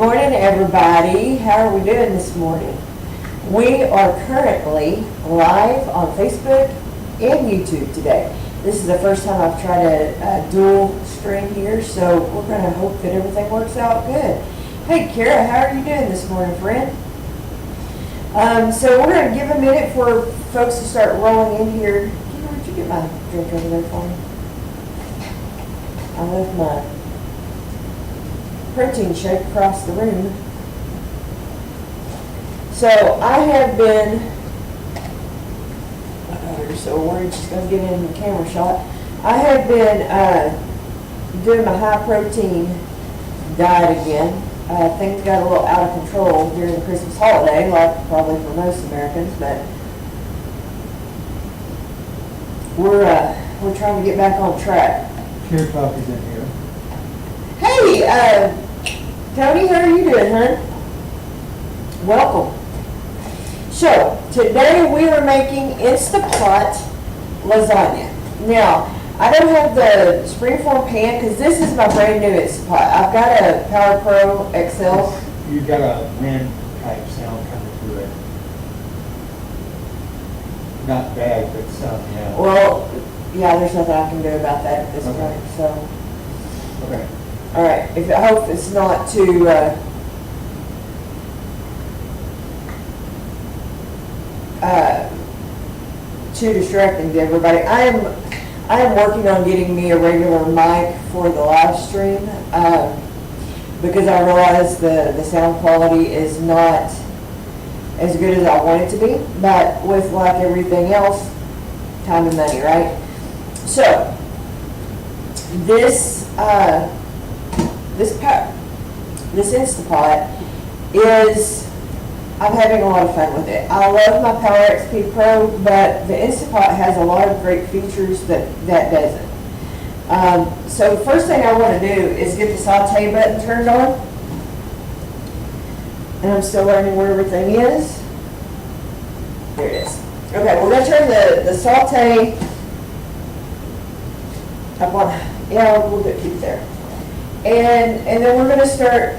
morning, everybody. How are we doing this morning? We are currently live on Facebook and YouTube today. This is the first time I've tried a dual stream here, so we're going to hope that everything works out good. Hey, Kara, how are you doing this morning, friend? So we're going to give a minute for folks to start rolling in here. Kara, would you get my drink over there for me? I left my protein shake across the room. So I have been, you're so worried she's going to get in the camera shot. I have been doing my high protein diet again. Things got a little out of control during the Christmas holiday, like probably for most Americans, but we're trying to get back on track. Pure Talk is in here. Hey, Tony, how are you doing, hon? Welcome. So, today we are making instapot lasagna. Now, I don't have the springform pan because this is my brand new instapot. I've got a Power Pro XL. You've got a wind type sound coming through it. Not bad, but some, yeah. Well, yeah, there's nothing I can do about that at this point, so. Okay. All right, I hope it's not too, too distracting to everybody. I am working on getting me a regular mic for the live stream because I realize the sound quality is not as good as I want it to be, but with like everything else, time and money, right? So this Instapot is, I'm having a lot of fun with it. I love my Power XP Pro, but the Instapot has a lot of great features that doesn't. So the first thing I want to do is get the saute button turned on. And I'm still learning where everything is. There it is. Okay, we're going to turn the saute up on, yeah, we'll keep it there. And then we're going to start,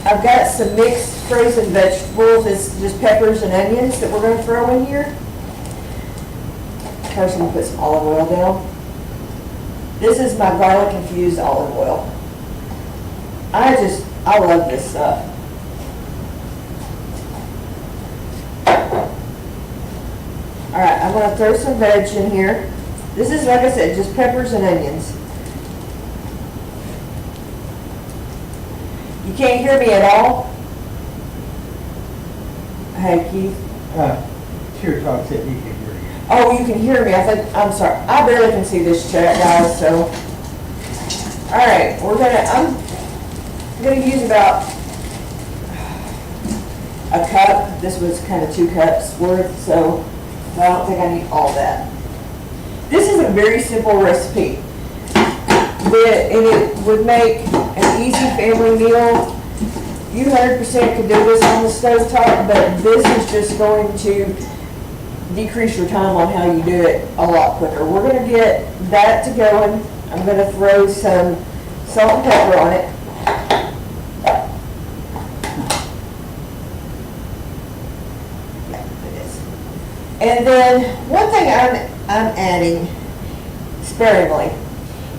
I've got some mixed frozen vegetables. It's just peppers and onions that we're going to throw in here. First I'm going to put some olive oil down. This is my garlic infused olive oil. I love this stuff. Alright, I'm going to throw some veg in here. This is, like I said, just peppers and onions. You can't hear me at all? Hey, Keith. Pure Talk said you can hear you. Oh, you can hear me. I'm sorry. I barely can see this chat, guys, so. Alright, I'm gonna use about a cup. This was kind of 2 cups worth, so I don't think I need all that. This is a very simple recipe. And it would make an easy family meal. You 100% could do this on the stove top, but this is just going to decrease your time on how you do it a lot quicker. We're going to get that to going. I'm going to throw some salt and pepper on it. Yeah, it is. And then one thing I'm adding sparingly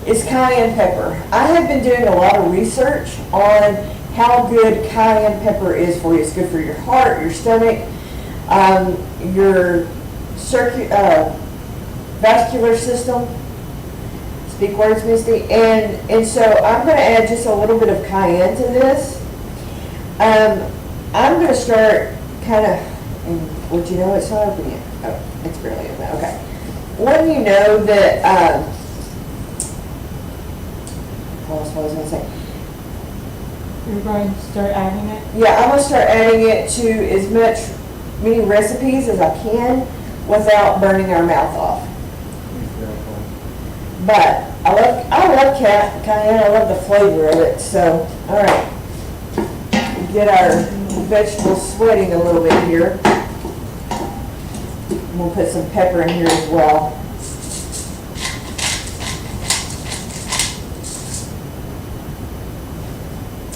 is cayenne pepper. I have been doing a lot of research on how good cayenne pepper is for you. It's good for your heart, your stomach, your vascular system. Speak words, Misty. And so I'm going to add just a little bit of cayenne to this. I'm going to start kind of, and would you know it's not open yet? Oh, it's barely open. Okay. When you know that, what was I going to say? You're going to start adding it? Yeah, I'm going to start adding it to as many recipes as I can without burning our mouth off. But I love cayenne. I love the flavor of it. So, all right, get our vegetables sweating a little bit here. We'll put some pepper in here as well.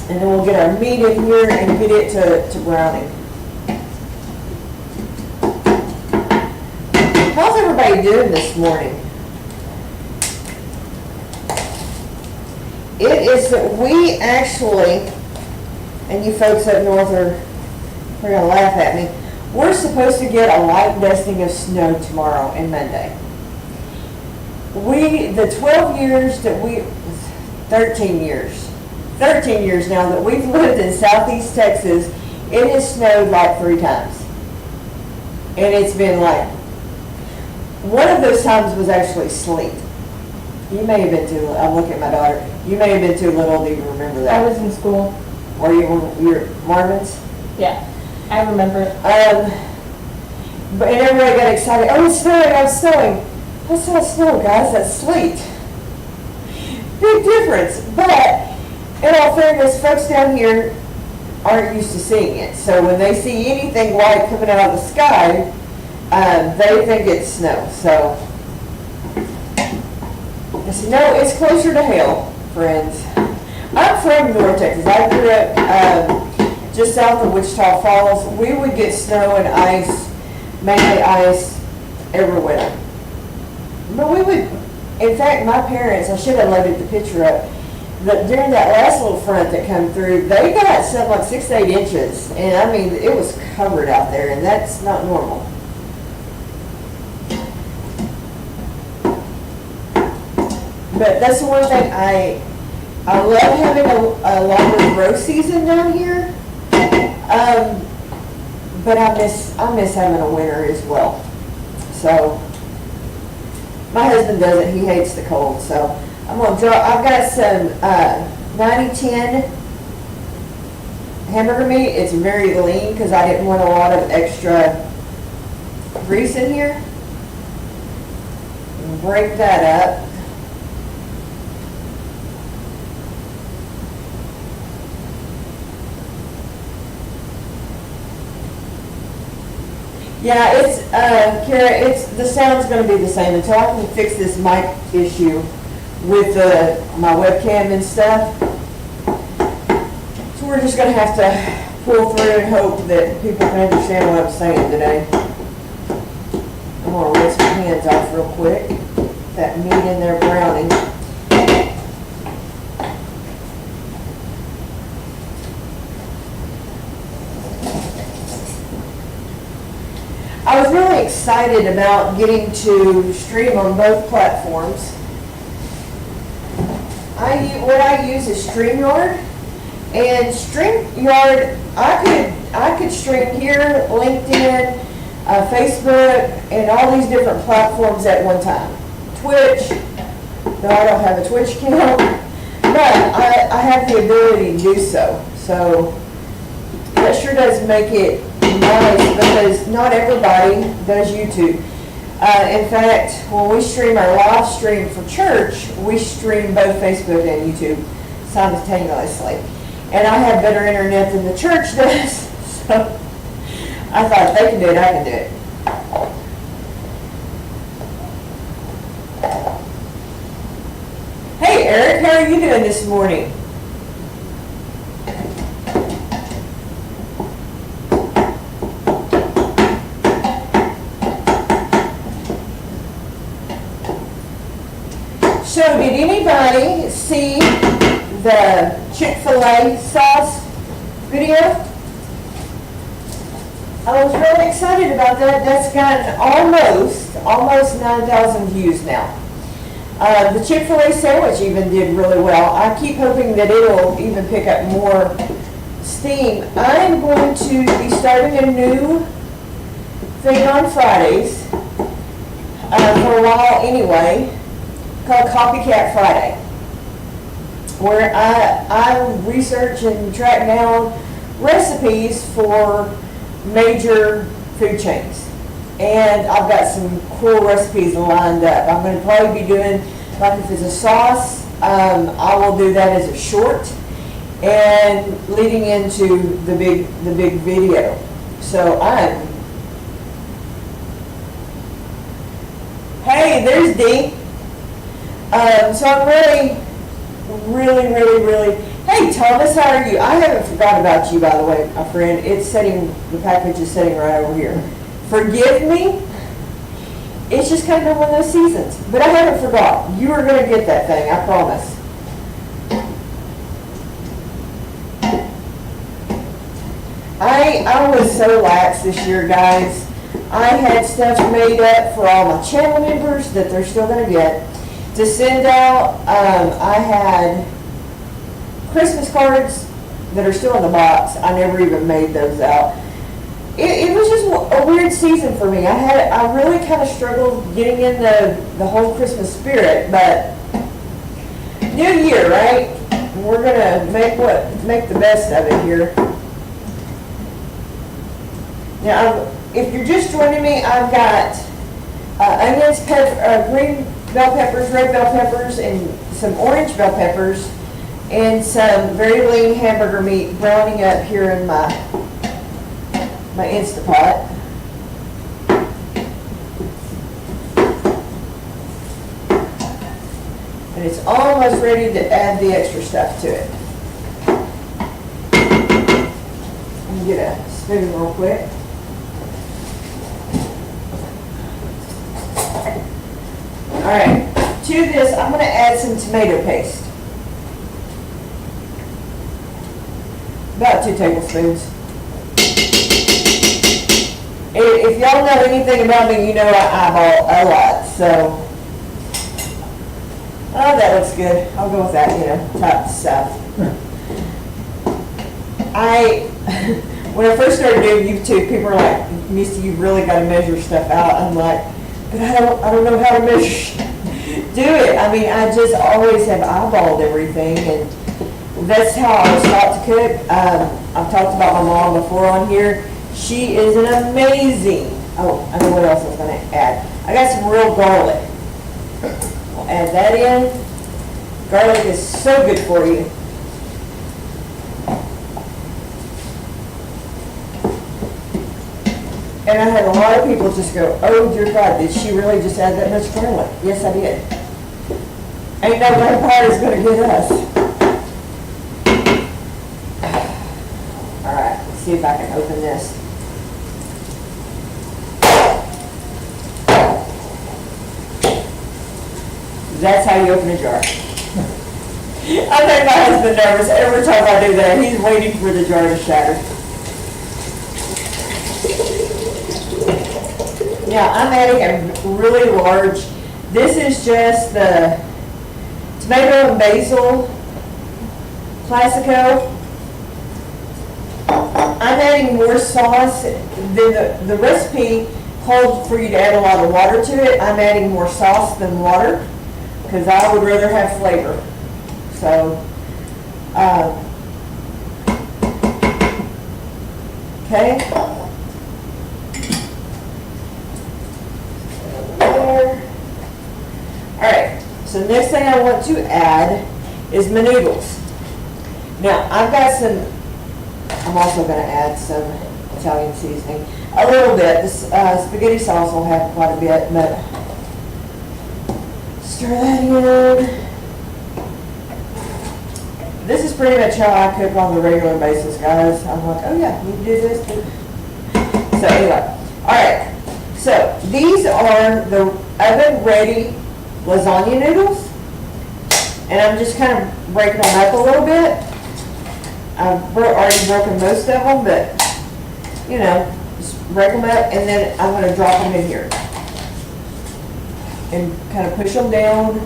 And then we'll get our meat in here and get it to browning. How's everybody doing this morning? It is that we actually, and you folks up north are gonna laugh at me, we're supposed to get a light dusting of snow tomorrow and Monday. The 12 years that 13 years now that we've lived in southeast Texas, it has snowed like 3 times. And it's been like, one of those times was actually sleet. You may have been too, I'm looking at my daughter, you may have been too little to even remember that. I was in school. Or you were Marvin's? Yeah, I remember. But and everybody got excited. Oh, it's snowing! Oh, it's snowing! That's not snow, guys. That's sleet. Big difference. But in all fairness, folks down here aren't used to seeing it. So when they see anything white coming out of the sky, they think it's snow. So I said, no, it's closer to hail, friends. I'm from North Texas. I grew up just south of Wichita Falls. We would get snow and ice, mainly ice, every winter. But we would, in fact, my parents, I should have loaded the picture up, but during that last little front that came through, they got something like 6 to 8 inches. And I mean, it was covered out there, and that's not normal. But that's the one thing I love having a longer grow season down here. But I miss having a winter as well. So my husband doesn't, he hates the cold. So I'm gonna draw, I've got some 90-10 hamburger meat. It's very lean because I didn't want a lot of extra grease in here. Break that up. Yeah, it's, Kara, the sound's going to be the same until I can fix this mic issue with my webcam and stuff. So we're just going to have to pull through and hope that people can understand what I'm saying today. I'm going to rinse my hands off real quick. That meat in there browning. I was really excited about getting to stream on both platforms. What I use is StreamYard, and StreamYard I could stream here, LinkedIn, Facebook, and all these different platforms at one time. Twitch, no, I don't have a Twitch account, but I have the ability to do so. So that sure does make it nice because not everybody does YouTube. In fact, when we stream our live stream for church, we stream both Facebook and YouTube simultaneously. And I have better internet than the church does, so I thought if they can do it, I can do it. Hey Eric, how are you doing this morning? So did anybody see the Chick-fil-A sauce video? I was really excited about that. That's gotten almost 9,000 views now. The Chick-fil-A sandwich even did really well. I keep hoping that it'll even pick up more steam. I'm going to be starting a new thing on Fridays, for a while anyway, called Copycat Friday, where I research and track down recipes for major food chains. And I've got some cool recipes lined up. I'm going to probably be doing, like if it's a sauce, I will do that as a short and leading into the big video. So hey, there's Dee. So I'm really, Hey Thomas, how are you? I haven't forgot about you, by the way, my friend. It's sitting, the package is sitting right over here. Forgive me. It's just kind of one of those seasons. But I haven't forgot. You are going to get that thing, I promise. I was so lax this year, guys. I had stuff made up for all my channel members that they're still going to get to send out. I had Christmas cards that are still in the box. I never even made those out. It was just a weird season for me. I really kind of struggled getting in the whole Christmas spirit, but New Year, right? We're gonna make the best of it here. Now, if you're just joining me, I've got onions, green bell peppers, red bell peppers, and some orange bell peppers, and some very lean hamburger meat browning up here in my instapot. And it's almost ready to add the extra stuff to it. Let me get a spoon real quick. All right, to this, I'm going to add some tomato paste. About 2 tablespoons. If y'all know anything about me, you know I eyeball a lot, so. Oh, that looks good. I'll go with that, type stuff. When I first started doing YouTube, people were like, Misty, you really got to measure stuff out. I'm like, but I don't know how to measure. Do it. I mean, I just always have eyeballed everything, and that's how I was taught to cook. I've talked about my mom before on here. She is an amazing, I know what else I was going to add. I got some real garlic. We'll add that in. Garlic is so good for you. And I had a lot of people just go, oh dear God, did she really just add that much garlic? Yes, I did. Ain't no vampire is going to get us. All right, let's see if I can open this. That's how you open a jar. I make my husband nervous every time I do that. He's waiting for the jar to shatter. Now I'm adding a really large, this is just the tomato and basil classico. I'm adding more sauce than the recipe called for you to add a lot of water to it. I'm adding more sauce than water because I would rather have flavor. So, okay. There. All right, so next thing I want to add is my noodles. Now, I've got some, I'm also going to add some Italian seasoning. A little bit. This spaghetti sauce will have quite a bit, but stir that in. This is pretty much how I cook on the regular basis, guys. I'm like, oh yeah, you can do this too. So anyway, all right. So these are the oven-ready lasagna noodles, and I'm just kind of breaking them up a little bit. I've already broken most of them, but just break them up, and then I'm going to drop them in here and kind of push them down.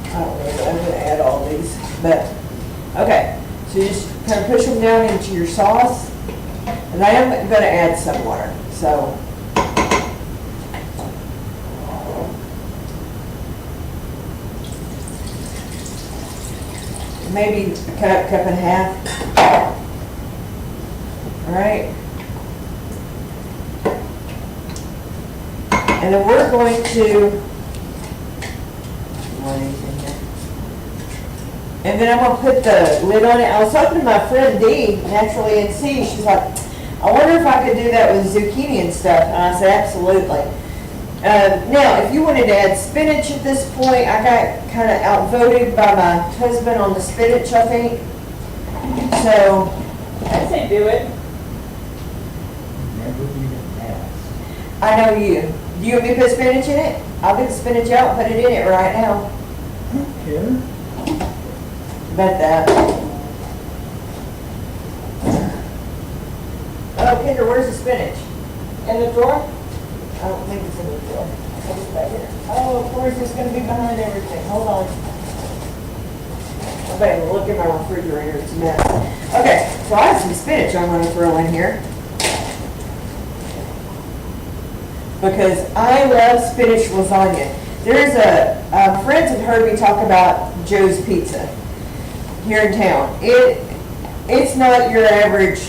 I don't know, but I'm going to add all these. But, okay, so you just kind of push them down into your sauce. And I am going to add some water. So, maybe a cup and a half. All right. And then we're going to, and then I'm gonna put the lid on it. I was talking to my friend Dee, Naturally NC, she's like, I wonder if I could do that with zucchini and stuff, and I said, absolutely. Now, if you wanted to add spinach at this point, I got kind of outvoted by my husband on the spinach, I think. So, I'd say do it. Never even asked. I know you. Do you want me to put spinach in it? I'll get the spinach out and put it in it right now. I don't care. Bet that. Oh, Kendra, where's the spinach? In the drawer? I don't think it's in the drawer. It's back here. Oh, of course, it's gonna be behind everything. Hold on. I better look in my refrigerator. It's a mess. Okay, so I have some spinach I'm gonna throw in here. Because I love spinach lasagna. There's friends have heard me talk about Joe's Pizza here in town. It's not your average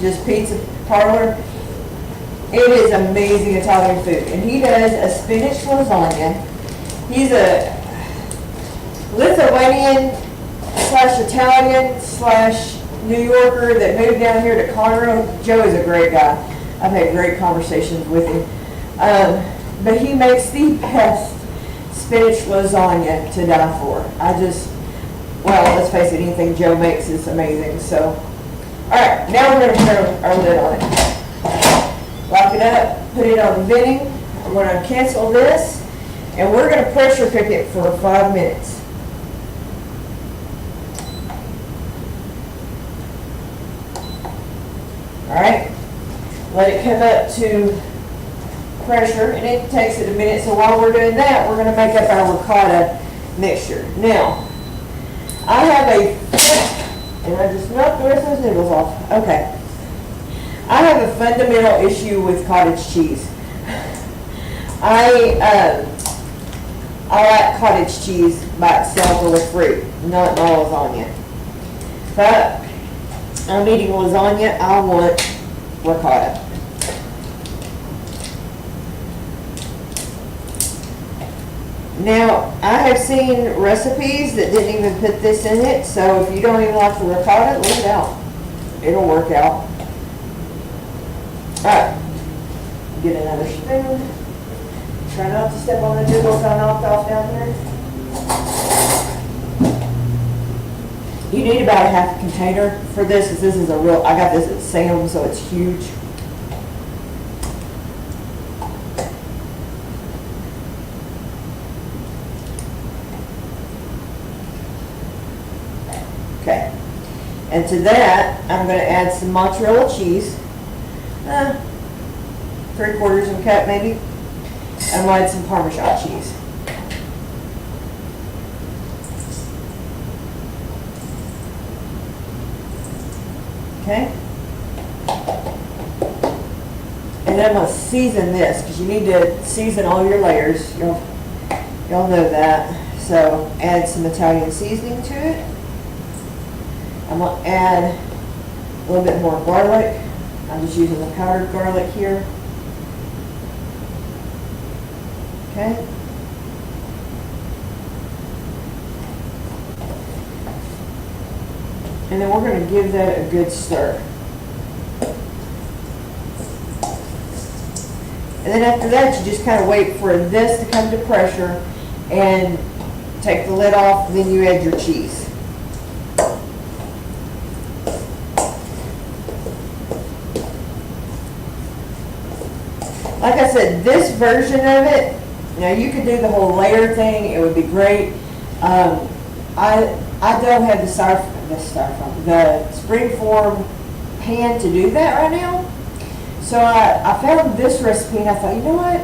just pizza parlor. It is amazing Italian food. And he does a spinach lasagna. He's a Lithuanian / Italian / New Yorker that moved down here to Conroe. Joe is a great guy. I've had great conversations with him. But he makes the best spinach lasagna to die for. Well, let's face it, anything Joe makes is amazing. So, all right, now we're going to throw our lid on it. Lock it up, put it on venting. I'm going to cancel this, and we're going to pressure cook it for 5 minutes. All right, let it come up to pressure, and it takes it a minute. So while we're doing that, we're going to make up our ricotta mixture. Now, I have and I just knocked the rest of those noodles off. Okay. I have a fundamental issue with cottage cheese. I like cottage cheese by itself or with fruit, not in all lasagna. But I'm eating lasagna, I want ricotta. Now, I have seen recipes that didn't even put this in it, so if you don't even like the ricotta, leave it out. It'll work out. Alright, get another spoon. Try not to step on the noodles I knocked off down here. You need about a half container for this, because this is I got this at Sam's, so it's huge. Okay, and to that, I'm going to add some mozzarella cheese, 3/4 of a cup maybe. I'm going to add some Parmesan cheese. Okay, and then I'm going to season this, because you need to season all your layers. Y'all know that. So add some Italian seasoning to it. I'm going to add a little bit more garlic. I'm just using the powdered garlic here. Okay. And then we're going to give that a good stir. And then after that, you just kind of wait for this to come to pressure and take the lid off, and then you add your cheese. Like I said, this version of it, now you could do the whole layer thing, it would be great. I don't have the springform pan to do that right now. So I found this recipe and I thought, you know what?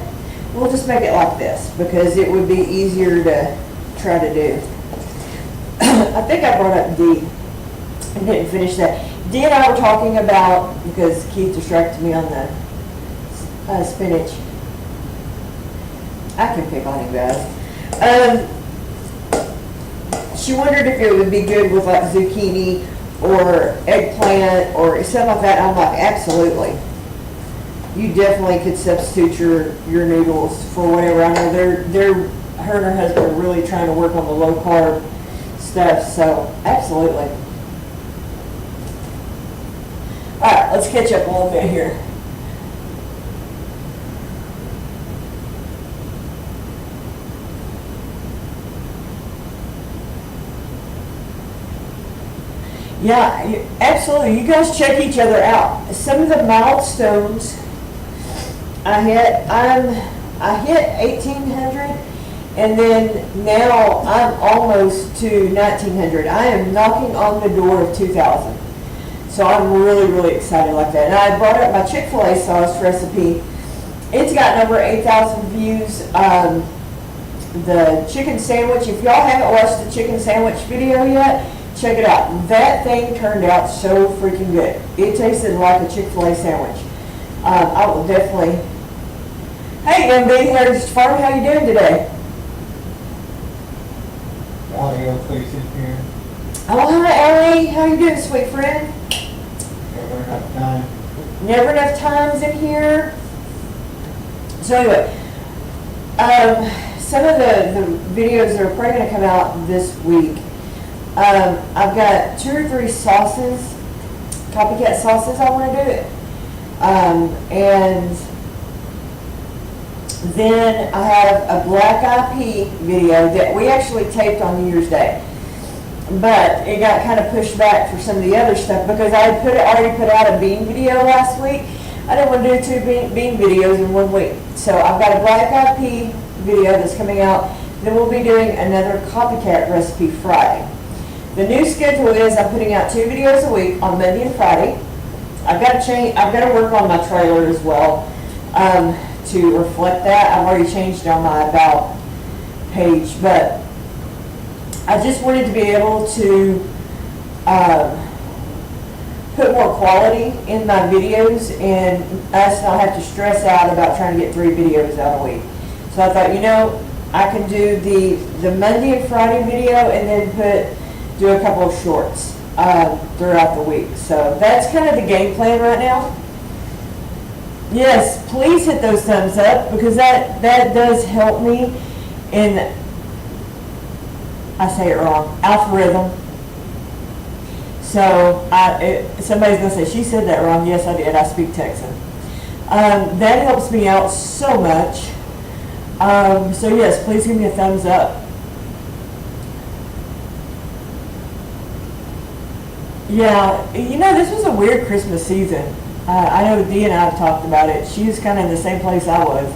We'll just make it like this because it would be easier to try to do. I think I brought up Dee and didn't finish that. Dee and I were talking about, because Keith distracted me on the spinach. I can pick on you guys. She wondered if it would be good with like zucchini or eggplant or something like that. I'm like, absolutely. you definitely could substitute your noodles for whatever. I know her and her husband are really trying to work on the low carb stuff, so absolutely. All right, let's catch up a little bit here. Yeah, absolutely. You guys check each other out. Some of the milestones I hit 1,800, and then now I'm almost to 1,900. I am knocking on the door of 2,000. So I'm really, really excited like that. And I brought up my Chick-fil-A sauce recipe. It's got over 8,000 views. The chicken sandwich, if y'all haven't watched the chicken sandwich video yet, check it out. That thing turned out so freaking good. It tasted like a Chick-fil-A sandwich. I will definitely. Hey, MB, Heritage Farm, how you doing today? Audio please in here. Oh, hi, Ellie. How you doing, sweet friend? Never enough time. Never enough times in here. So anyway, some of the videos that are probably going to come out this week, I've got 2 or 3 sauces, copycat sauces I want to do it. And then I have a black eyed pea video that we actually taped on New Year's Day. But it got kind of pushed back for some of the other stuff because I had already put out a bean video last week. I didn't want to do 2 bean videos in 1 week. So I've got a black eyed pea video that's coming out. Then we'll be doing another copycat recipe Friday. The new schedule is I'm putting out 2 videos a week on Monday and Friday. I've got to work on my trailer as well to reflect that. I've already changed it on my About page, but I just wanted to be able to put more quality in my videos and us not have to stress out about trying to get 3 videos out a week. So I thought, I can do the Monday and Friday video and then do a couple of shorts throughout the week. So that's kind of the game plan right now. Yes, please hit those thumbs up because that does help me in, I say it wrong, algorithm. So somebody's going to say, she said that wrong. Yes, I did. I speak Texan. That helps me out so much. So yes, please give me a thumbs up. Yeah, this was a weird Christmas season. I know Dee and I have talked about it. She was kind of in the same place I was.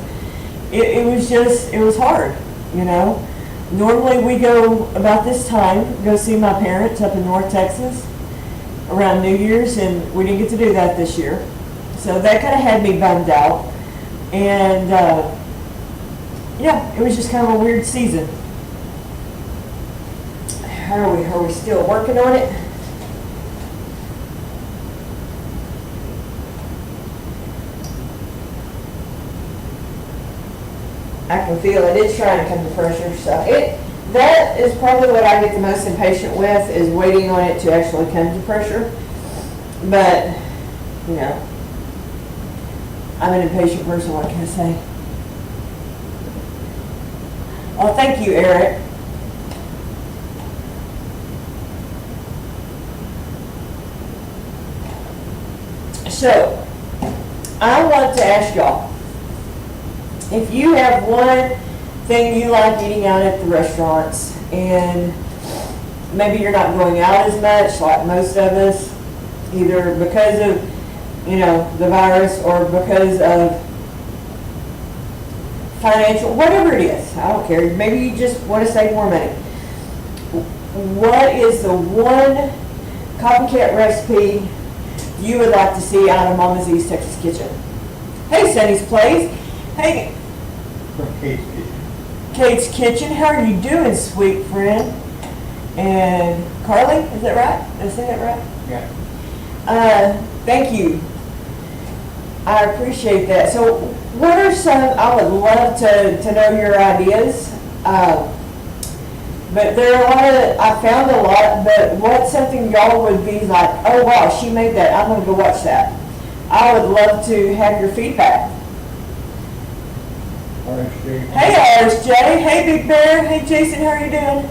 It was hard, Normally we go about this time, go see my parents up in North Texas around New Year's, and we didn't get to do that this year. So that kind of had me bummed out. And it was just kind of a weird season. Are we still working on it? I can feel it. It's trying to come to pressure. So that is probably what I get the most impatient with, is waiting on it to actually come to pressure. But, I'm an impatient person, what can I say? Oh, thank you, Eric. So, I want to ask y'all, if you have one thing you like eating out at the restaurants, and maybe you're not going out as much like most of us, either because of, the virus or because of financial, whatever it is, I don't care. Maybe you just want to save more money. What is the one copycat recipe you would like to see out of Mama's East Texas Kitchen? Hey, Sunny's Place. Hey, From Kate's Kitchen. Kate's Kitchen. How are you doing, sweet friend? And Carly, is that right? Did I say that right? Yeah. Thank you. I appreciate that. So what are some, I would love to know your ideas. But there are a lot of, I found a lot, but what's something y'all would be like, oh wow, she made that, I'm going to go watch that. I would love to have your feedback. RSJ. Hey RSJ, hey Big Bear, hey Jason, how are you doing?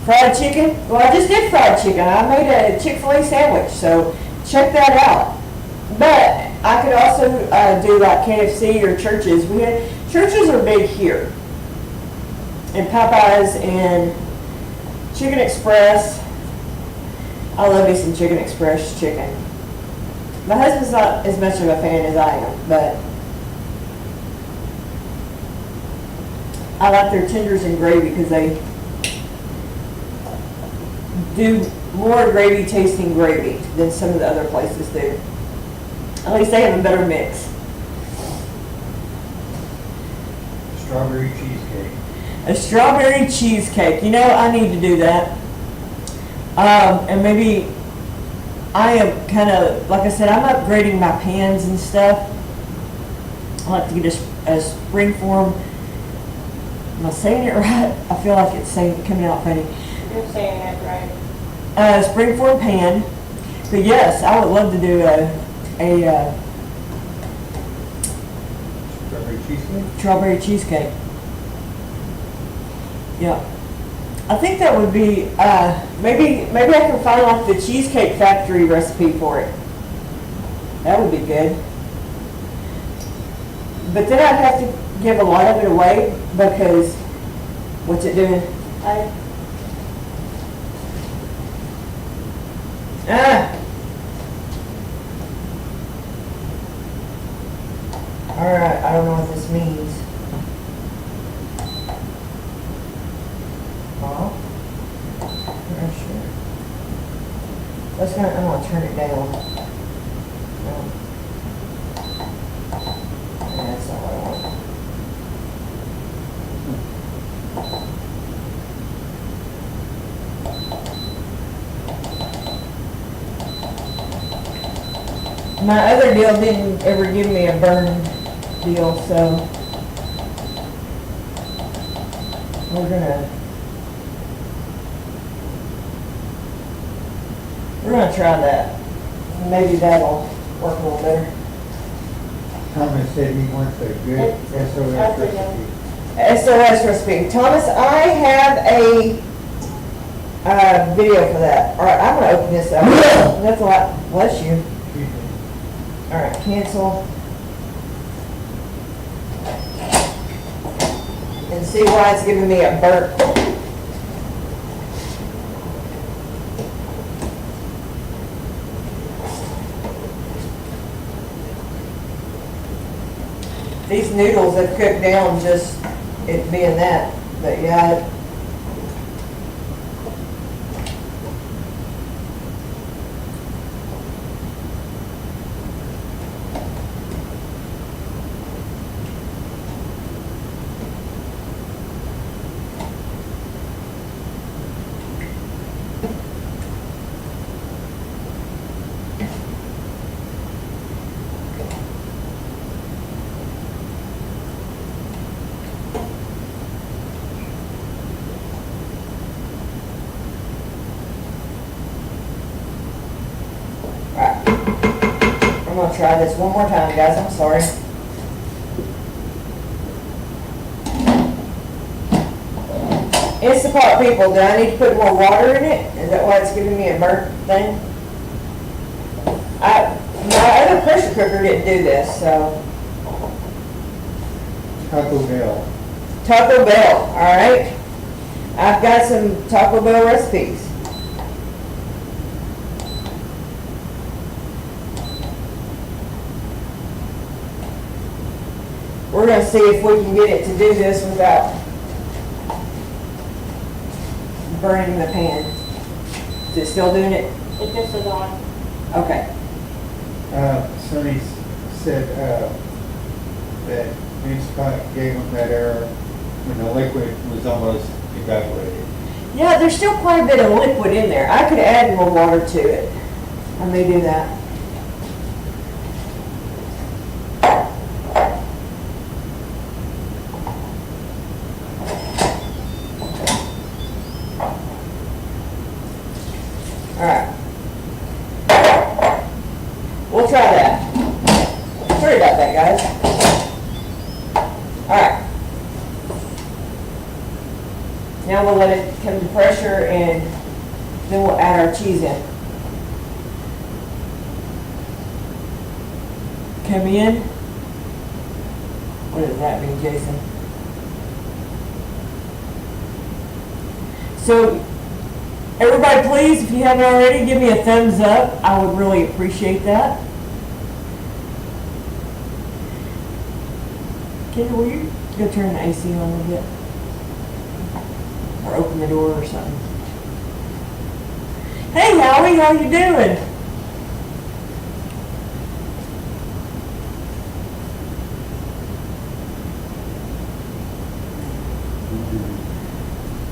Fried chicken? Well, I just did fried chicken. I made a Chick-fil-A sandwich, so check that out. But I could also do like KFC or Churches. Churches are big here. And Popeyes and Chicken Express. I love me some Chicken Express chicken. My husband's not as much of a fan as I am, but I like their tenders and gravy because they do more gravy tasting gravy than some of the other places do. At least they have a better mix. Strawberry cheesecake. A strawberry cheesecake. You know, I need to do that. And maybe I am kind of, like I said, I'm upgrading my pans and stuff. I like to get a springform. Am I saying it right? I feel like it's coming out funny. You're saying it right. Springform pan. But yes, I would love to do a Strawberry cheesecake. strawberry cheesecake. Yeah. I think that would be, maybe I can find like the Cheesecake Factory recipe for it. That would be good. But then I'd have to give a lot of it away because, what's it doing? Alright, I don't know what this means. Oh, I'm sure. I'm gonna turn it down. No. That's not what I want. My other deal didn't ever give me a burn deal, so we're gonna try that. Maybe that'll work a little better. Thomas said he wants a good SOS recipe. SOS recipe. Thomas, I have a video for that. All right, I'm gonna open this up. That's a lot. Bless you. Excuse me. All right, cancel. And see why it's giving me a burp. These noodles have cooked down just it being that, but yeah. I'm gonna try this one more time, guys, I'm sorry. Instapot people, do I need to put more water in it? Is that why it's giving me a burnt thing? My other pressure cooker didn't do this, so. Taco Bell. Taco Bell, all right. I've got some Taco Bell recipes. We're gonna see if we can get it to do this without burning the pan. Is it still doing it? It just is on. Okay. Sonny said, that Instapot gave him that error when the liquid was almost evaporated. Yeah, there's still quite a bit of liquid in there. I could add more water to it. I may do that. Alright. it come to pressure, and then we'll add our cheese in. Come in. What does that mean, Jason? So, everybody please, if you haven't already, give me a thumbs up. I would really appreciate that. Kendra, will you go turn the AC on a little bit? Or open the door or something. Hey Howie, how you doing?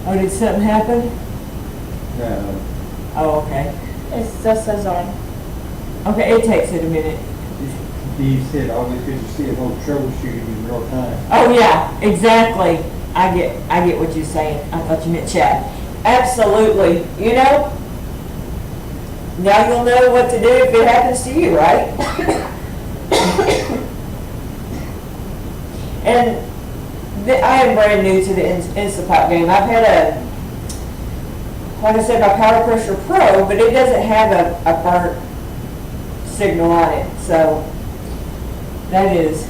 Oh, did something happen? No, Oh, okay. It just says on. Okay, it takes it a minute. he said always good to see a little troubleshooting in real time. Oh yeah, exactly. I get what you're saying. I thought you meant chat. Absolutely. You know, now you'll know what to do if it happens to you, right? And I am brand new to the instapot game. I've had like I said, my Power Pressure Pro, but it doesn't have a burnt signal on it. So that is.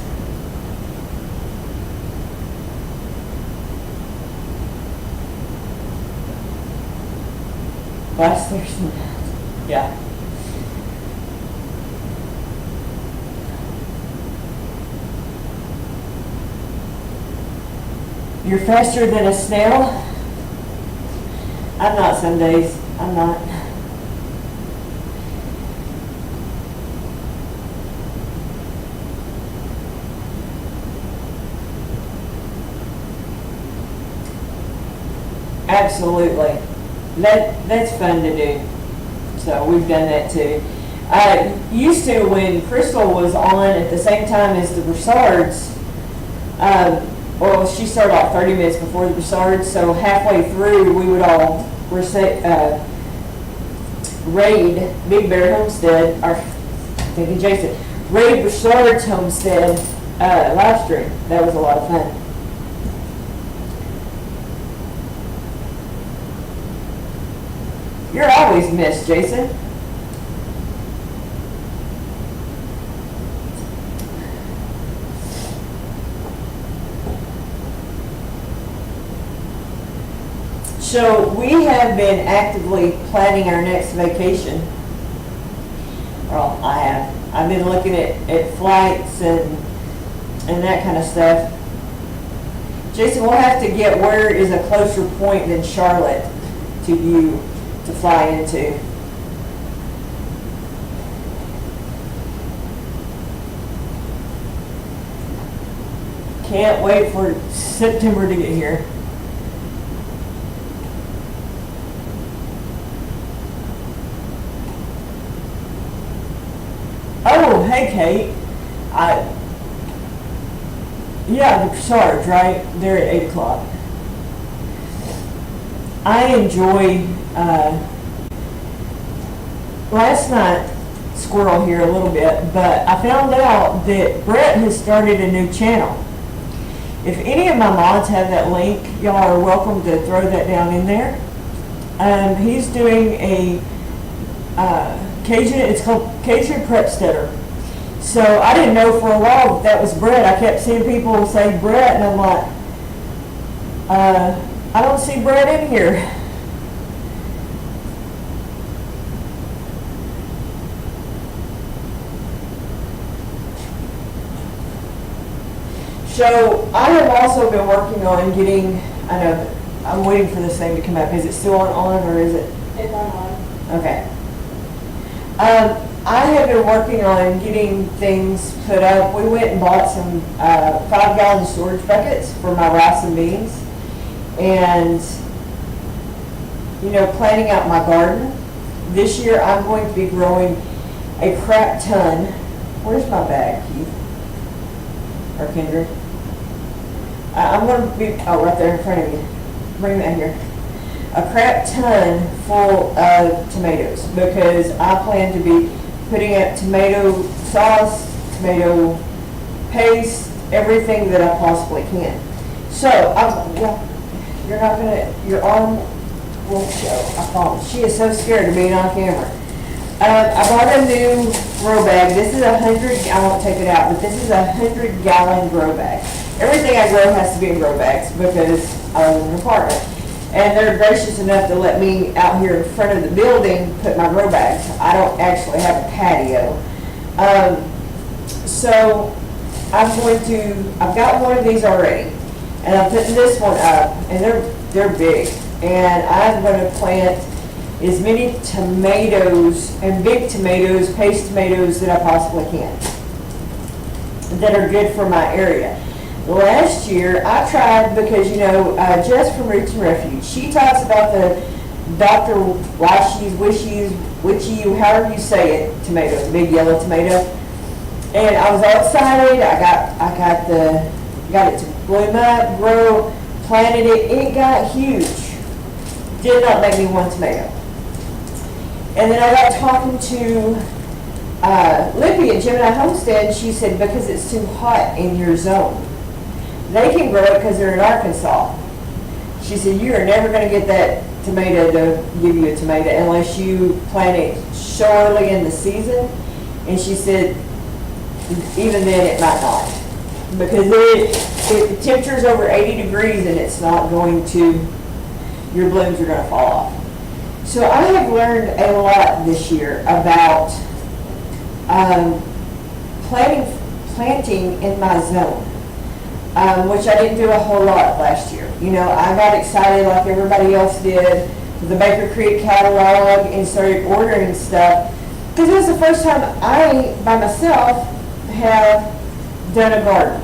Last Thursday. Yeah. You're faster than a snail? I'm not some days. I'm not. Absolutely. That's fun to do. So we've done that too. Used to, when Crystal was on at the same time as the Broussards, well, she started like 30 minutes before the Broussards, so halfway through we would all raid Big Bear Homestead, or thinking Jason, raid Broussard's Homestead live stream. That was a lot of fun. You're always missed, Jason. So we have been actively planning our next vacation. Well, I have. I've been looking at flights and that kind of stuff. Jason, we'll have to get where is a closer point than Charlotte to you to fly into. Can't wait for September to get here. Oh, hey Kate. Yeah, the Broussards, right? They're at 8 o'clock. I enjoy, last night, squirrel here a little bit, but I found out that Brett has started a new channel. If any of my mods have that link, y'all are welcome to throw that down in there. He's doing a Cajun, it's called Cajun Prep Stutter. So I didn't know for a while that was Brett. I kept seeing people say Brett, and I'm like, I don't see Brett in here. So I have also been working on getting, I know, I'm waiting for this thing to come up. Is it still on or is it? It's on. Okay. I have been working on getting things put up. We went and bought some 5-gallon storage buckets for my rice and beans. And, you know, planning out my garden. This year I'm going to be growing a crap ton. Where's my bag, Keith? Or Kendra? I'm going to be, oh, right there in front of you. Bring that here. A crap ton full of tomatoes, because I plan to be putting out tomato sauce, tomato paste, everything that I possibly can. So, well, you're not gonna, your arm, won't show, I promise. She is so scared of being on camera. I bought a new grow bag. This is 100, I won't take it out, but this is 100-gallon grow bag. Everything I grow has to be in grow bags because I live in an apartment. And they're gracious enough to let me out here in front of the building put my grow bags. I don't actually have a patio. So I've got one of these already. And I'm putting this one up, and they're big. And I'm going to plant as many tomatoes and big tomatoes, paste tomatoes that I possibly can that are good for my area. Last year, I tried because, Jess from Roots and Refuge, she talks about the Dr. Witchy, however you say it, tomato, the big yellow tomato. And I was all excited. I got it to bloom up, grow, planted it. It got huge. Did not make me one tomato. And then I got talking to Lippy at Gemini Homestead, and she said, because it's too hot in your zone. They can grow it because they're in Arkansas. She said, you are never going to get that tomato to give you a tomato unless you plant it so early in the season. And she said, even then it might not. Because the temperature's over 80 degrees and it's not going to, your blooms are going to fall off. So I have learned a lot this year about planting in my zone, which I didn't do a whole lot last year. I got excited like everybody else did with the Baker Creek catalog and started ordering stuff because it was the first time I, by myself, have done a garden.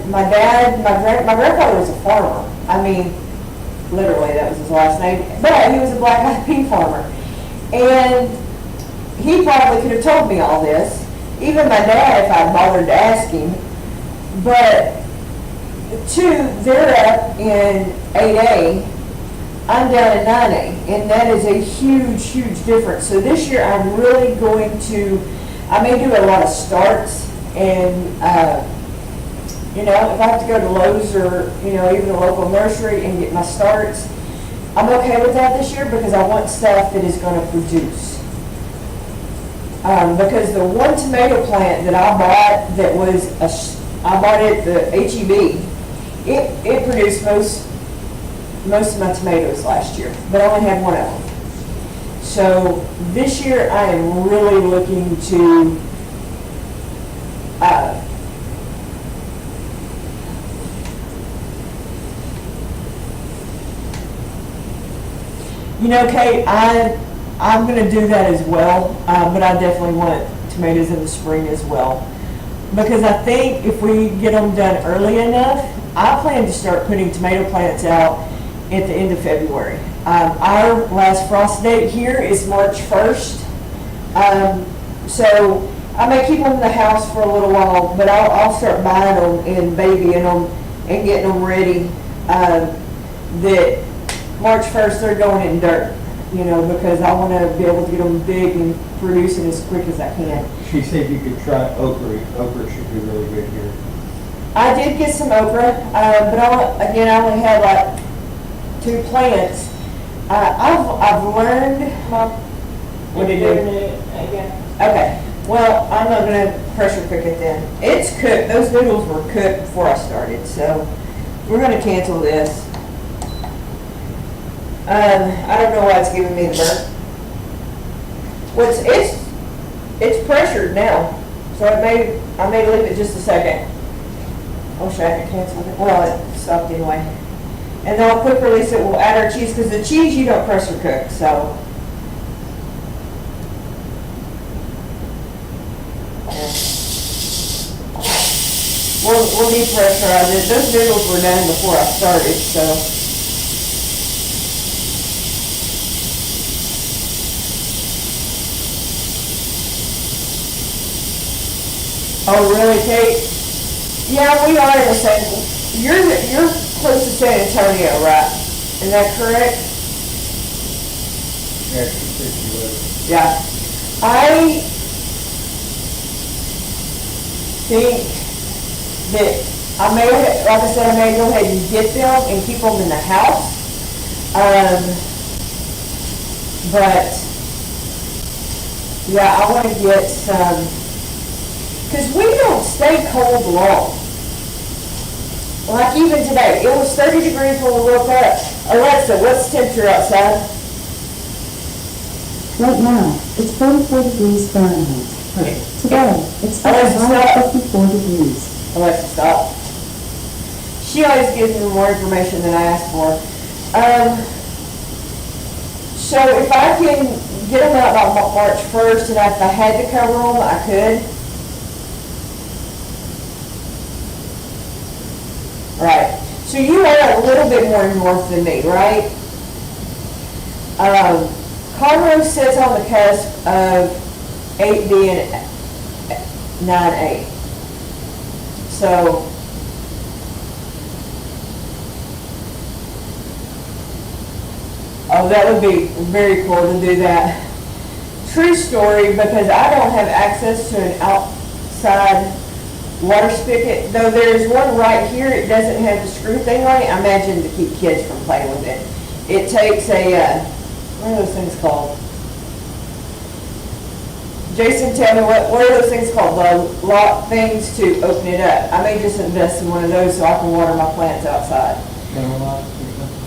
My grandfather was a farmer. I mean, literally, that was his last name. But he was a black-eyed pea farmer. And he probably could have told me all this. Even my dad, if I'd bothered to ask him. But, they're up in 8A. I'm down in 9A. And that is a huge, huge difference. So this year, I'm really going to, I may do a lot of starts. And, if I have to go to Lowe's or, even a local nursery and get my starts, I'm okay with that this year because I want stuff that is going to produce. Because the one tomato plant that I bought I bought it at the HEB, it produced most of my tomatoes last year, but I only had one of them. So this year I am really looking to Kate, I'm going to do that as well, but I definitely want tomatoes in the spring as well. Because I think if we get them done early enough, I plan to start putting tomato plants out at the end of February. Our last frost date here is March 1st. So I may keep them in the house for a little while, but I'll start buying them and babying them and getting them ready. That March 1st they're going in dirt, because I want to be able to get them big and producing as quick as I can. She said you could try okra. Okra should be really good here. I did get some okra, but I only had like 2 plants. I've learned. Mom, What did you do? Again. Okay. Well, I'm not going to pressure cook it then. It's cooked. Those noodles were cooked before I started, so we're going to cancel this. I don't know why it's giving me the burn. It's pressured now, so I may leave it just a second. I wish I could cancel it. Well, it stopped anyway. And then I'll quick release it. We'll add our cheese because the cheese you don't pressure cook, so. We'll depressurize it. Those noodles were done before I started, so. Oh, really, Kate? Yeah, we are in the same. You're close to San Antonio, right? Is that correct? Yeah, she said she was. Yeah. I think that like I said, I may go ahead and get them and keep them in the house But, yeah, I wanna get some, cause we don't stay cold long. Like even today, it was 30 degrees when we woke up. Alexa, what's the temperature outside? Right now, it's 44 degrees Fahrenheit. Today, it's Alexa, stop. 54 degrees. Alexa, stop. She always gives me more information than I ask for. So if I can get them out by March 1st, and if I had to cover them, I could. Right. So you are a little bit more north than me, right? Conroe sits on the cusp of 8B and 9A. So, oh, that would be very cool to do that. True story, because I don't have access to an outside water spigot, though there's one right here. It doesn't have the screw thing on it. I imagine to keep kids from playing with it. It takes a, what are those things called? Jason, tell me, what are those things called? The lock things to open it up. I may just invest in one of those so I can water my plants outside.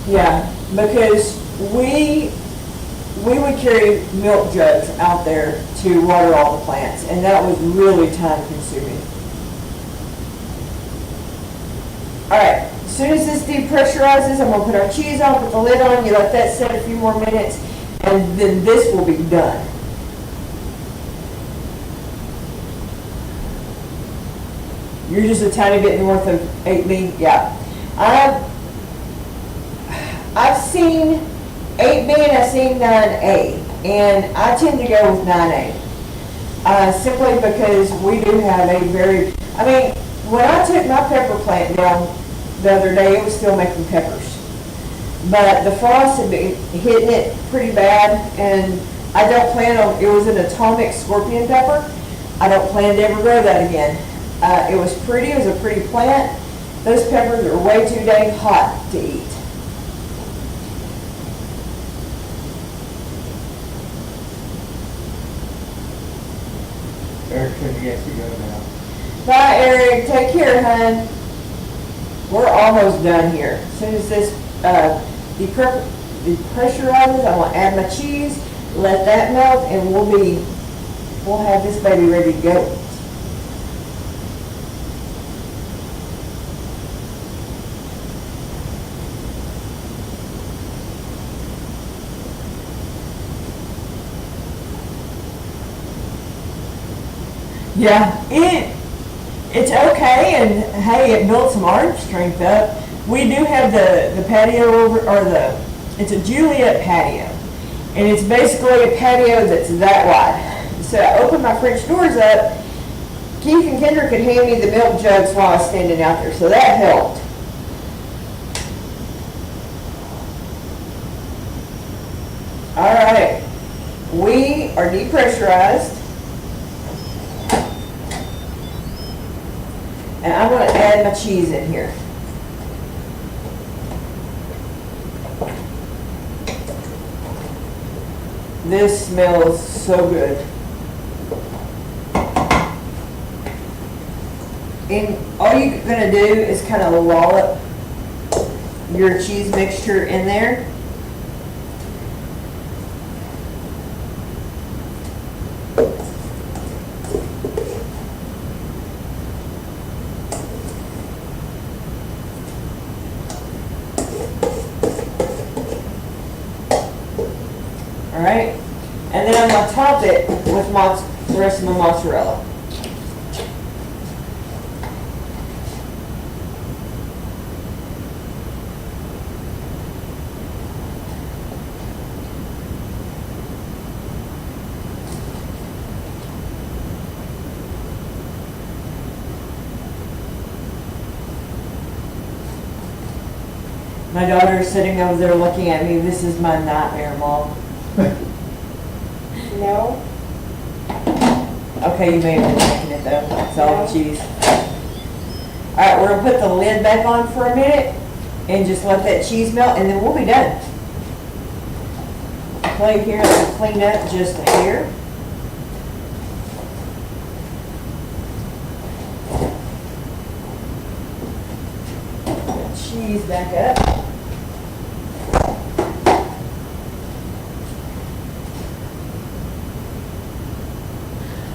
Yeah, because we would carry milk jugs out there to water all the plants, and that was really time consuming. All right, as soon as this depressurizes, I'm gonna put our cheese on, put the lid on, you let that set a few more minutes, and then this will be done. You're just a tiny bit north of 8B, yeah. I've seen 8B and I've seen 9A, and I tend to go with 9A. Simply because we do have a very, I mean, when I took my pepper plant down the other day, it was still making peppers. But the frost had been hitting it pretty bad, and I don't plan on, it was an atomic scorpion pepper. I don't plan to ever grow that again. It was pretty, it was a pretty plant. Those peppers are way too dang hot to eat. Eric said he has to go now. Bye, Eric. Take care, hon. We're almost done here. As soon as this depressurizes, I'm gonna add my cheese, let that melt, and we'll have this baby ready to go. Yeah, it's okay, and hey, it built some arm strength up. We do have the patio over, or it's a Juliet patio, and it's basically a patio that's that wide. So I opened my French doors up. Keith and Kendra could hand me the milk jugs while I was standing out there, so that helped. All right, we are depressurized. And I'm going to add my cheese in here. This smells so good. And all you're going to do is kind of wallop your cheese mixture in there. All right, and then I'm going to top it with the rest of my mozzarella. My daughter is sitting over there looking at me. This is my nightmare, Mom. No. Okay, you may have been making it though. It's all the cheese. All right, we're gonna put the lid back on for a minute and just let that cheese melt, and then we'll be done. plate here and clean up just a hair. Put cheese back up.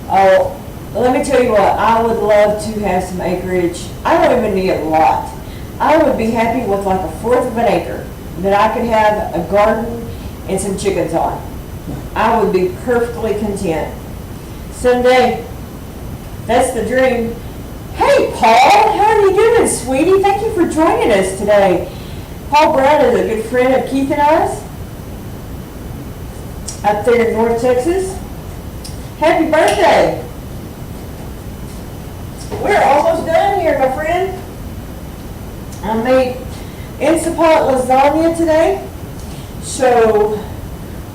Oh, let me tell you what, I would love to have some acreage. I don't even need a lot. I would be happy with like 1/4 of an acre that I could have a garden and some chickens on. I would be perfectly content. Someday, that's the dream. Hey, Paul, how are you doing, sweetie? Thank you for joining us today. Paul Brown is a good friend of Keith and I's up there in North Texas. Happy birthday. We're almost done here, my friend. I made instapot lasagna today. So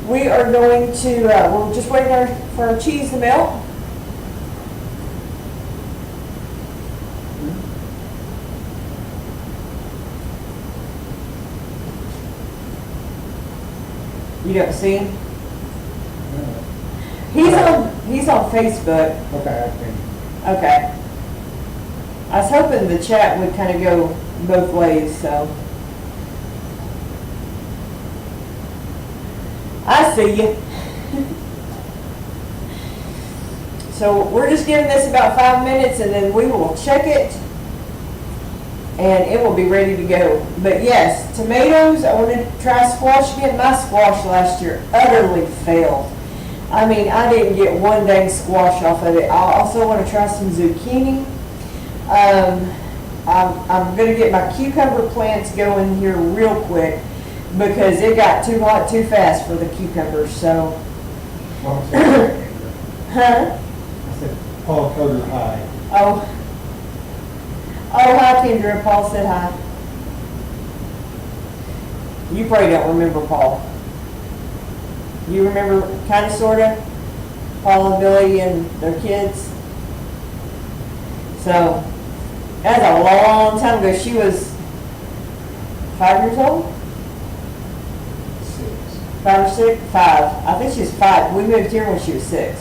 we are going to, we're just waiting for our cheese to melt. You don't see him? He's on Facebook. Okay, I think. Okay. I was hoping the chat would kind of go both ways, so. I see you. So we're just giving this about 5 minutes and then we will check it and it will be ready to go. But yes, tomatoes, I wanted to try squash again. My squash last year utterly failed. I mean, I didn't get one dang squash off of it. I also want to try some zucchini. I'm going to get my cucumber plants going here real quick because it got too hot too fast for the cucumbers, so. Paul said, Huh? I said, Paul told her hi. Oh, hi, Kendra. Paul said hi. You probably don't remember Paul. You remember, kind of, sort of, Paul and Billy and their kids? So, that's a long time ago. She was 5 years old? 6. 5 or 6? 5. I think she was 5. We moved here when she was 6.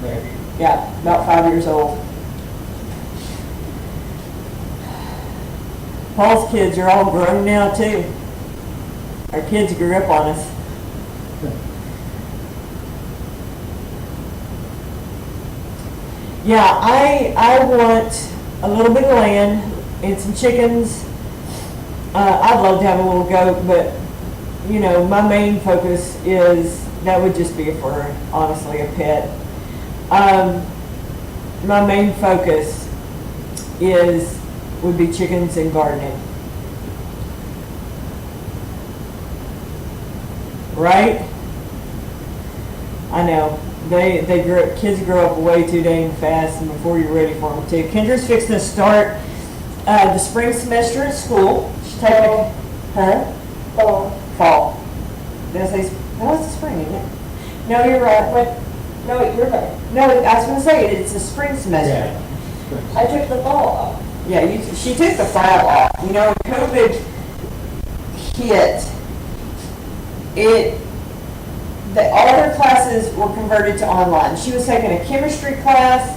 Maybe. Yeah, about 5 years old. Paul's kids are all grown now too. Our kids grew up on us. Yeah, I want a little bit of land and some chickens. I'd love to have a little goat, but you know, my main focus is that would just be for honestly a pet. My main focus would be chickens and gardening. Right? I know. Kids grow up way too dang fast and before you're ready for them too. Kendra's fixing to start the spring semester at school. She's taking Fall. Did I say, no, it's the spring, isn't it? No, you're right. No, you're right. No, I was going to say it's a spring semester. Yeah. I took the fall off. Yeah, she took the fall off. You know, COVID hit, all her classes were converted to online. She was taking a chemistry class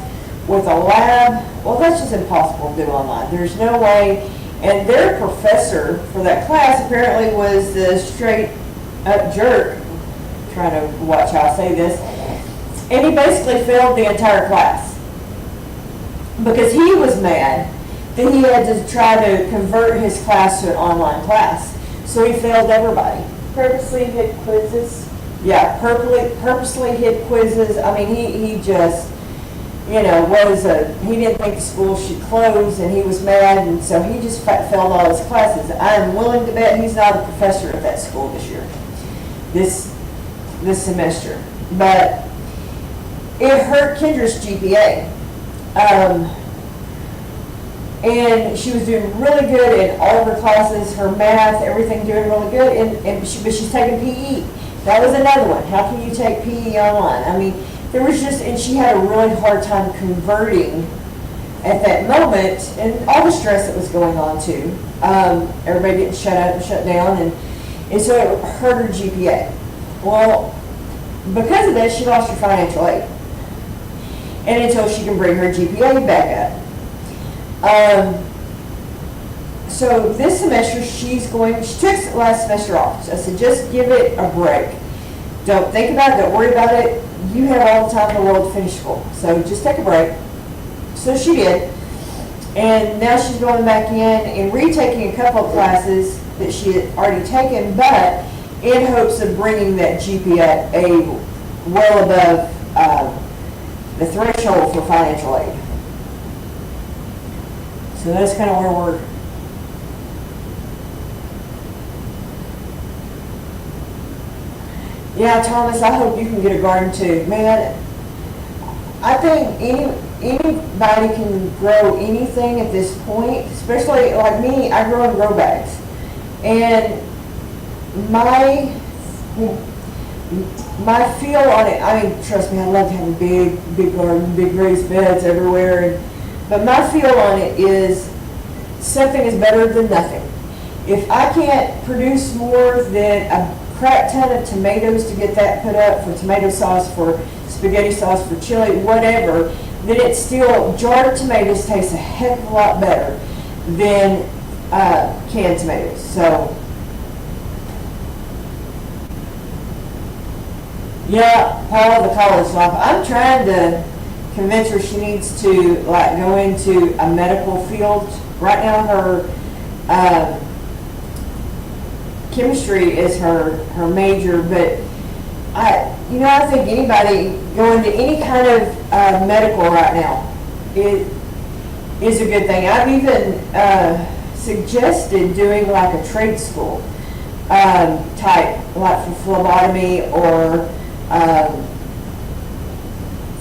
with a lab. Well, that's just impossible to do online. There's no way. And their professor for that class apparently was the straight up jerk. I'm trying to watch how I say this. And he basically failed the entire class because he was mad that he had to try to convert his class to an online class. So he failed everybody. Purposely hid quizzes. Yeah, purposely hid quizzes. I mean, he just, you know, he didn't think the school should close and he was mad and so he just failed all his classes. I am willing to bet he's not a professor at that school this year, this semester. But it hurt Kendra's GPA. And she was doing really good in all of her classes, her math, everything doing really good, but she's taking PE. That was another one. How can you take PE online? I mean, there was just, and she had a really hard time converting at that moment, and all the stress that was going on too, everybody getting shut up and shut down, and so it hurt her GPA. Well, because of that, she lost her financial aid. And until she can bring her GPA back up. So this semester she took last semester off. So I said, just give it a break. Don't think about it, don't worry about it. You have all the time in the world to finish school. So just take a break. So she did. And now she's going back in and retaking a couple of classes that she had already taken, but in hopes of bringing that GPA well above the threshold for financial aid. So that's kind of where we're. Yeah, Thomas, I hope you can get a garden too. Man, I think anybody can grow anything at this point, especially like me, I grow in grow bags. And my feel on it, I mean, trust me, I love to have a big garden, big raised beds everywhere. But my feel on it is something is better than nothing. If I can't produce more than a crap ton of tomatoes to get that put up for tomato sauce, for spaghetti sauce, for chili, whatever, then it's still, jarred tomatoes taste a heck of a lot better than canned tomatoes. So, yeah, Paula, the college life. I'm trying to convince her she needs to like go into a medical field. Right now her chemistry is her major, but I think anybody going to any kind of medical right now is a good thing. I've even suggested doing like a trade school type, like for phlebotomy or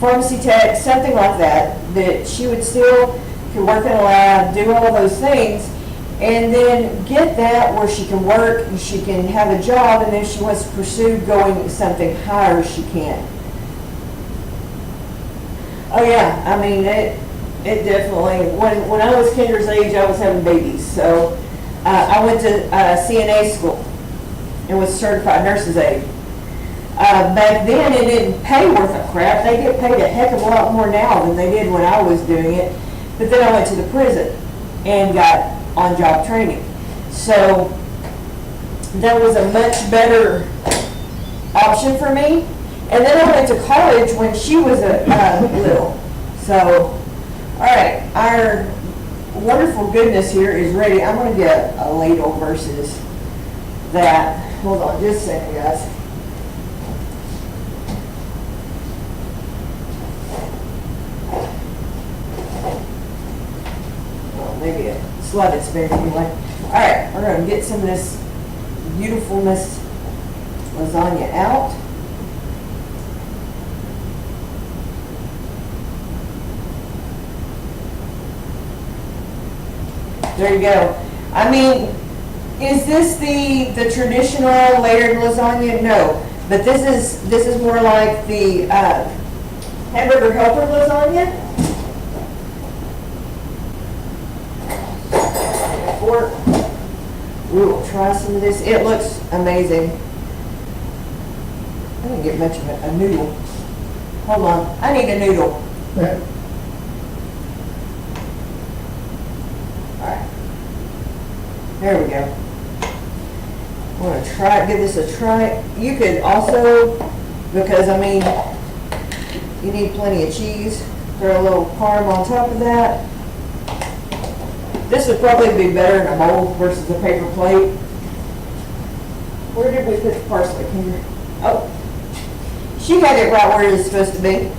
pharmacy tech, something like that she would still could work in a lab, do all those things, and then get that where she can work and she can have a job, and then if she wants to pursue going something higher, she can. Oh yeah, I mean, it definitely, when I was Kendra's age, I was having babies, so I went to CNA school and was certified nurse's aide. Back then, it didn't pay worth a crap. They get paid a heck of a lot more now than they did when I was doing it. But then I went to the prison and got on-job training. So that was a much better option for me. And then I went to college when she was little. So, all right, our wonderful goodness here is ready. I'm going to get a ladle versus that. Hold on just a second, guys. Maybe a slotted spare anyway. All right, we're going to get some of this beautifulness lasagna out. There you go. I mean, is this the traditional layered lasagna? No, but this is more like the hamburger helper lasagna. We will try some of this. It looks amazing. I didn't get much of a noodle. Hold on. I need a noodle. Yeah. Alright. There we go. I'm going to give this a try. You could also, because I mean, you need plenty of cheese. Throw a little parm on top of that. This would probably be better in a mold versus a paper plate. Where did we put the parsley? Oh, she got it right where it is supposed to be.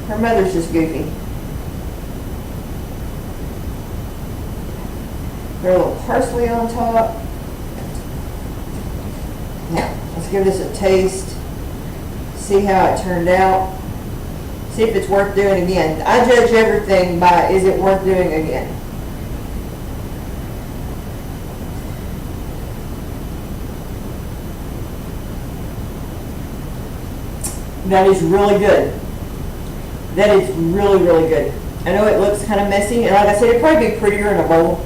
Her mother's just goofy. Throw a little parsley on top. Now, let's give this a taste. See how it turned out. See if it's worth doing again. I judge everything by, is it worth doing again? That is really good. That is really, really good. I know it looks kind of messy, and like I said, it'd probably be prettier in a bowl.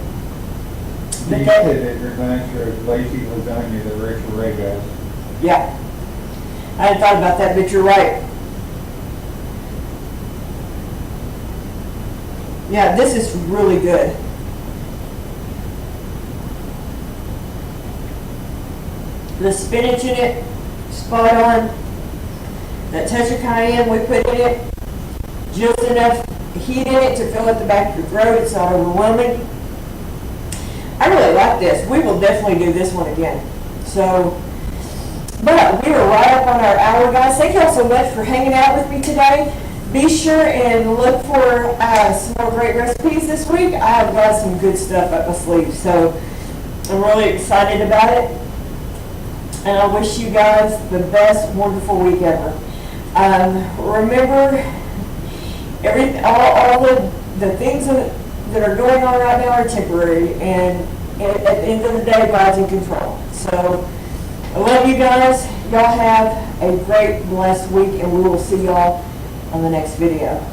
But You that- said it reminds you of lazy lasagna that Rachel Ray does. Yeah. I hadn't thought about that, but you're right. Yeah, this is really good. The spinach in it, spot on. That touch of cayenne we put in it, just enough heat in it to fill up the back of your throat. It's not overwhelming. I really like this. We will definitely do this one again. So, but we are right up on our hour, guys. Thank you all so much for hanging out with me today. Be sure and look for some more great recipes this week. I have got some good stuff up my sleeve, so I'm really excited about it. And I wish you guys the best, wonderful week ever. Remember, all the things that are going on right now are temporary, and at the end of the day, God's in control. So, I love you guys. Y'all have a great, blessed week, and we will see y'all on the next video.